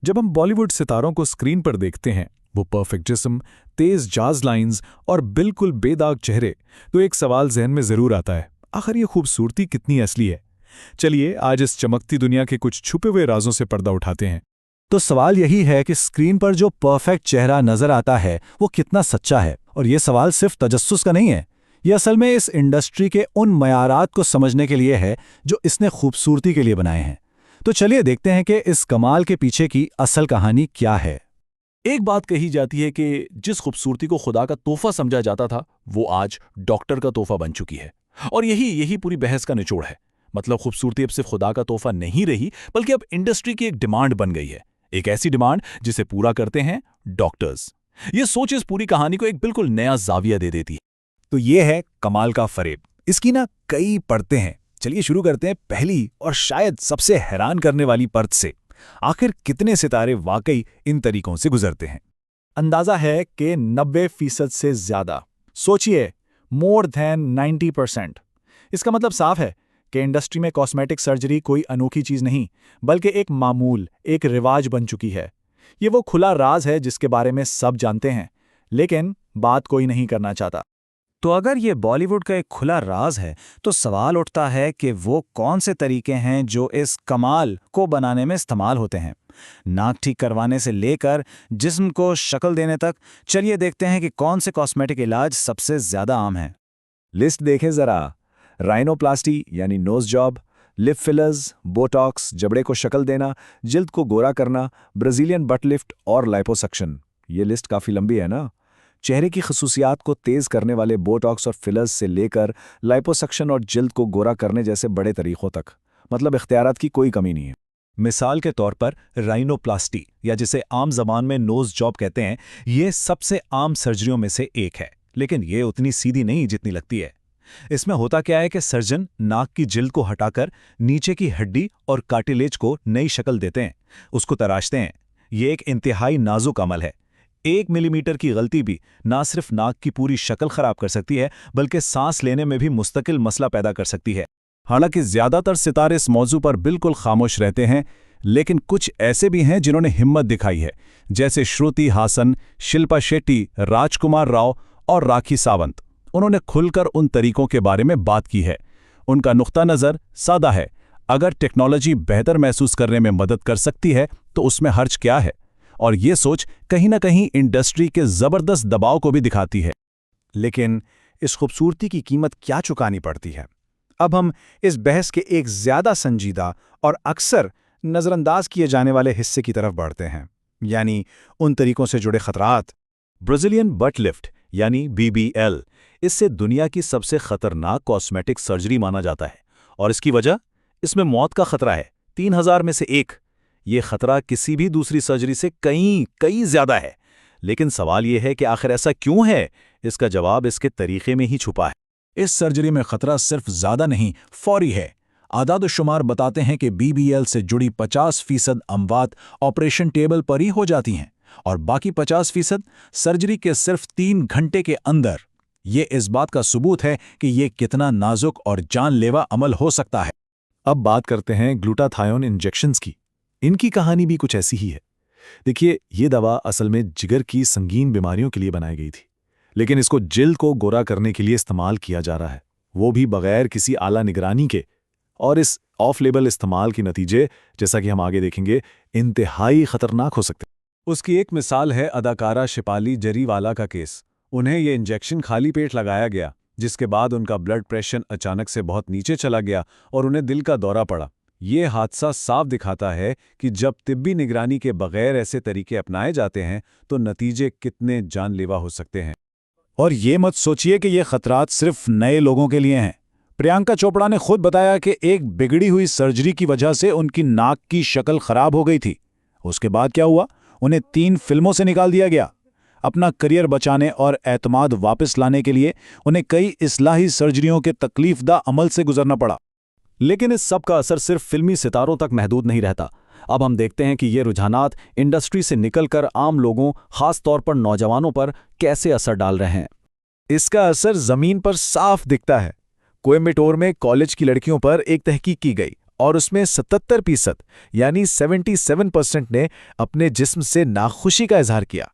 जब हम बॉलीवुड सितारों को स्क्रीन पर देखते हैं, वो परफेक्ट जिस्म, तेज जाज लाइंस और बिल्कुल बेदाग चेहरे, तो एक सवाल जहन में जरूर आता है, आखिर ये खूबसूरती कितनी असली है। चलिए आज इस चमकती दुनिया के कुछ छुपे हुए राजों से पर्दा उठाते हैं। तो सवाल यही है कि स्क्रीन पर जो परफेक्ट चेहरा नजर आता है वो कितना सच्चा है। और ये सवाल सिर्फ तजस्सुस का नहीं है, ये असल में इस इंडस्ट्री के उन मयारात को समझने के लिए है जो इसने खूबसूरती के लिए बनाए हैं। तो चलिए देखते हैं कि इस कमाल के पीछे की असल कहानी क्या है। एक बात कही जाती है कि जिस खूबसूरती को खुदा का तोहफा समझा जाता था वो आज डॉक्टर का तोहफा बन चुकी है। और यही पूरी बहस का निचोड़ है। मतलब खूबसूरती अब सिर्फ खुदा का तोहफा नहीं रही, बल्कि अब इंडस्ट्री की एक डिमांड बन गई है। एक ऐसी डिमांड जिसे पूरा करते हैं डॉक्टर्स। ये सोच इस पूरी कहानी को एक बिल्कुल नया जाविया दे देती है। तो ये है कमाल का फरेब। इसकी ना कई परतें हैं। चलिए शुरू करते हैं पहली और शायद सबसे हैरान करने वाली परत से। आखिर कितने सितारे वाकई इन तरीकों से गुजरते हैं? अंदाजा है कि 90% से ज्यादा। सोचिए, मोर देन 90%। इसका मतलब साफ है कि इंडस्ट्री में कॉस्मेटिक सर्जरी कोई अनोखी चीज नहीं, बल्कि एक मामूल, एक रिवाज बन चुकी है। ये वो खुला राज है जिसके बारे में सब जानते हैं, लेकिन बात कोई नहीं करना चाहता। तो अगर ये बॉलीवुड का एक खुला राज है, तो सवाल उठता है कि वो कौन से तरीके हैं जो इस कमाल को बनाने में इस्तेमाल होते हैं। नाक ठीक करवाने से लेकर जिस्म को शक्ल देने तक, चलिए देखते हैं कि कौन से कॉस्मेटिक इलाज सबसे ज्यादा आम हैं। लिस्ट देखें जरा। राइनोप्लास्टी यानी nose job, lip fillers, Botox, जबड़े को शक्ल देना, जिल्द को गोरा करना, ब्राजीलियन बट लिफ्ट और लाइपोसक्शन। ये लिस्ट काफी लंबी है ना। चेहरे की खसूसियात को तेज करने वाले बोटॉक्स और फिलर्स से लेकर लाइपोसक्शन और जिल्द को गोरा करने जैसे बड़े तरीकों तक, मतलब इख्तियारात की कोई कमी नहीं है। मिसाल के तौर पर राइनोप्लास्टी, या जिसे आम जबान में नोज जॉब कहते हैं, ये सबसे आम सर्जरियों में से एक है, लेकिन ये उतनी सीधी नहीं जितनी लगती है। इसमें होता क्या है कि सर्जन नाक की जिल्द को हटाकर नीचे की हड्डी और कार्टिलेज को नई शक्ल देते हैं, उसको तराशते हैं। ये एक इंतहाई नाजुक अमल है। 1 मिलीमीटर की गलती भी ना सिर्फ नाक की पूरी शक्ल खराब कर सकती है, बल्कि सांस लेने में भी मुस्तकिल मसला पैदा कर सकती है। हालांकि ज्यादातर सितारे इस मौजू पर बिल्कुल खामोश रहते हैं, लेकिन कुछ ऐसे भी हैं जिन्होंने हिम्मत दिखाई है, जैसे श्रुति हासन, शिल्पा शेट्टी, राजकुमार राव और राखी सावंत। उन्होंने खुलकर उन तरीकों के बारे में बात की है। उनका नुक्ता नज़र सादा है। अगर टेक्नोलॉजी बेहतर महसूस करने में मदद कर सकती है तो उसमें हर्ज क्या है। और ये सोच कहीं ना कहीं इंडस्ट्री के जबरदस्त दबाव को भी दिखाती है। लेकिन इस खूबसूरती की कीमत क्या चुकानी पड़ती है? अब हम इस बहस के एक ज्यादा संजीदा और अक्सर नजरअंदाज किए जाने वाले हिस्से की तरफ बढ़ते हैं, यानी उन तरीकों से जुड़े खतरात। ब्राजीलियन बट लिफ्ट यानी BBL, इससे दुनिया की सबसे खतरनाक कॉस्मेटिक सर्जरी माना जाता है। और इसकी वजह, इसमें मौत का खतरा है 3000 में से 1। ये खतरा किसी भी दूसरी सर्जरी से कई ज्यादा है। लेकिन सवाल यह है कि आखिर ऐसा क्यों है? इसका जवाब इसके तरीके में ही छुपा है। इस सर्जरी में खतरा सिर्फ ज्यादा नहीं, फौरी है। आदाद-ओ-शुमार बताते हैं कि BBL से जुड़ी 50% अमवात ऑपरेशन टेबल पर ही हो जाती हैं, और बाकी 50% सर्जरी के सिर्फ 3 घंटे के अंदर। ये इस बात का सबूत है कि ये कितना नाजुक और जानलेवा अमल हो सकता है। अब बात करते हैं ग्लूटाथायोन इंजेक्शंस की। इनकी कहानी भी कुछ ऐसी ही है। देखिए, ये दवा असल में जिगर की संगीन बीमारियों के लिए बनाई गई थी, लेकिन इसको जिल्द को गोरा करने के लिए इस्तेमाल किया जा रहा है, वो भी बगैर किसी आला निगरानी के। और इस ऑफ लेबल इस्तेमाल के नतीजे, जैसा कि हम आगे देखेंगे, इंतहाई खतरनाक हो सकते हैं। उसकी एक मिसाल है अदाकारा शिपाली जरीवाला का केस। उन्हें ये इंजेक्शन खाली पेट लगाया गया, जिसके बाद उनका ब्लड प्रेशर अचानक से बहुत नीचे चला गया और उन्हें दिल का दौरा पड़ा। ये हादसा साफ दिखाता है कि जब तिब्बी निगरानी के बगैर ऐसे तरीके अपनाए जाते हैं तो नतीजे कितने जानलेवा हो सकते हैं। और ये मत सोचिए कि ये खतरात सिर्फ नए लोगों के लिए हैं। प्रियंका चोपड़ा ने खुद बताया कि एक बिगड़ी हुई सर्जरी की वजह से उनकी नाक की शक्ल खराब हो गई थी। उसके बाद क्या हुआ? उन्हें 3 फिल्मों से निकाल दिया गया। अपना करियर बचाने और एतमाद वापस लाने के लिए उन्हें कई इस्लाही सर्जरियों के तकलीफदा अमल से गुजरना पड़ा। लेकिन इस सब का असर सिर्फ फिल्मी सितारों तक महदूद नहीं रहता। अब हम देखते हैं कि ये रुझानात इंडस्ट्री से निकलकर आम लोगों, खास तौर पर नौजवानों पर कैसे असर डाल रहे हैं। इसका असर जमीन पर साफ दिखता है। कोयम्बटूर में कॉलेज की लड़कियों पर एक तहकीक की गई और उसमें 77% यानी 77% ने अपने जिस्म से नाखुशी का इजहार किया।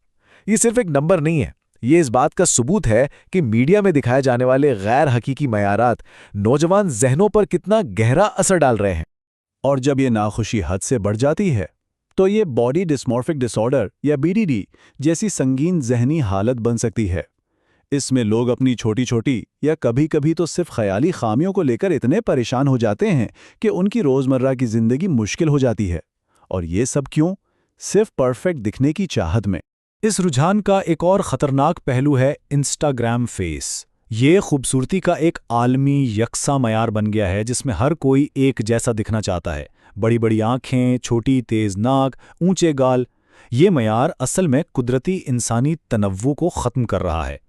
ये सिर्फ एक नंबर नहीं है, ये इस बात का सबूत है कि मीडिया में दिखाए जाने वाले गैर हकीकी मयारात नौजवान जहनों पर कितना गहरा असर डाल रहे हैं। और जब ये नाखुशी हद से बढ़ जाती है तो ये बॉडी डिस्मॉर्फिक डिसऑर्डर या बीडीडी जैसी संगीन जहनी हालत बन सकती है। इसमें लोग अपनी छोटी छोटी या कभी कभी तो सिर्फ ख्याली खामियों को लेकर इतने परेशान हो जाते हैं कि उनकी रोज़मर्रा की ज़िंदगी मुश्किल हो जाती है। और ये सब क्यों? सिर्फ परफेक्ट दिखने की चाहत में। इस रुझान का एक और ख़तरनाक पहलू है इंस्टाग्राम फेस। ये खूबसूरती का एक आलमी यकसा मयार बन गया है जिसमें हर कोई एक जैसा दिखना चाहता है। बड़ी बड़ी आँखें, छोटी तेज़ नाक, ऊंचे गाल। ये मयार असल में कुदरती इंसानी तनव्वु को ख़त्म कर रहा है।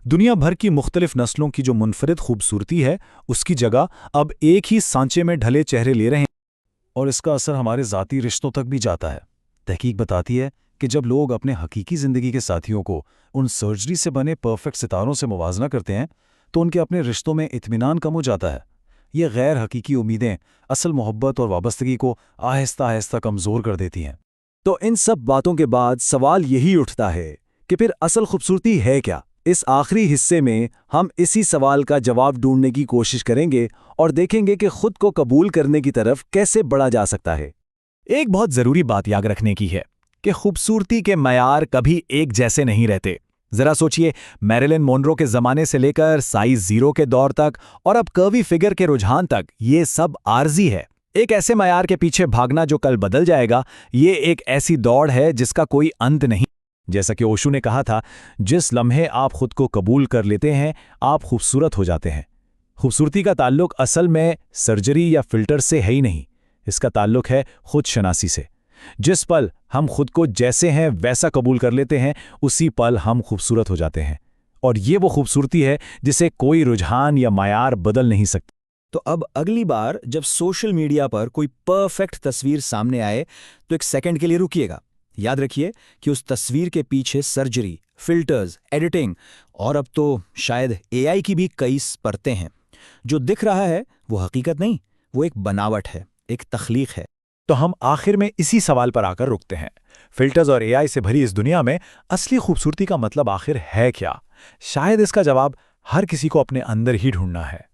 दुनिया भर की मुख्तलिफ नस्लों की जो मुनफरिद खूबसूरती है उसकी जगह अब एक ही सांचे में ढले चेहरे ले रहे हैं, और इसका असर हमारे ज़ाती रिश्तों तक भी जाता है। तहकीक बताती है कि जब लोग अपने हकीकी ज़िंदगी के साथियों को उन सर्जरी से बने परफेक्ट सितारों से मुवाजना करते हैं तो उनके अपने रिश्तों में इत्मीनान कम हो जाता है। ये गैर हकीकी उम्मीदें असल मोहब्बत और वाबस्तगी को आहिस्ता आहिस्ता कमज़ोर कर देती हैं। तो इन सब बातों के बाद सवाल यही उठता है कि फिर असल खूबसूरती है क्या? इस आखिरी हिस्से में हम इसी सवाल का जवाब ढूंढने की कोशिश करेंगे और देखेंगे कि खुद को कबूल करने की तरफ कैसे बढ़ा जा सकता है। एक बहुत ज़रूरी बात याद रखने की है कि खूबसूरती के मयार कभी एक जैसे नहीं रहते। जरा सोचिए, मैरिलिन मोनरो के ज़माने से लेकर साइज 0 के दौर तक और अब कर्वी फिगर के रुझान तक ये सब आर्जी है। एक ऐसे मयार के पीछे भागना जो कल बदल जाएगा, ये एक ऐसी दौड़ है जिसका कोई अंत नहीं। जैसा कि ओशो ने कहा था, जिस लम्हे आप खुद को कबूल कर लेते हैं आप खूबसूरत हो जाते हैं। खूबसूरती का ताल्लुक असल में सर्जरी या फिल्टर से है ही नहीं, इसका ताल्लुक है खुद शनासी से। जिस पल हम खुद को जैसे हैं वैसा कबूल कर लेते हैं उसी पल हम खूबसूरत हो जाते हैं, और ये वो खूबसूरती है जिसे कोई रुझान या मायार बदल नहीं सकता। तो अब अगली बार जब सोशल मीडिया पर कोई परफेक्ट तस्वीर सामने आए तो एक सेकंड के लिए रुकिएगा। याद रखिए कि उस तस्वीर के पीछे सर्जरी, फिल्टर्स, एडिटिंग और अब तो शायद एआई की भी कई परतें हैं। जो दिख रहा है वो हकीकत नहीं, वो एक बनावट है, एक तख्लीक है। तो हम आखिर में इसी सवाल पर आकर रुकते हैं। फिल्टर्स और एआई से भरी इस दुनिया में असली खूबसूरती का मतलब आखिर है क्या? शायद इसका जवाब हर किसी को अपने अंदर ही ढूंढना है।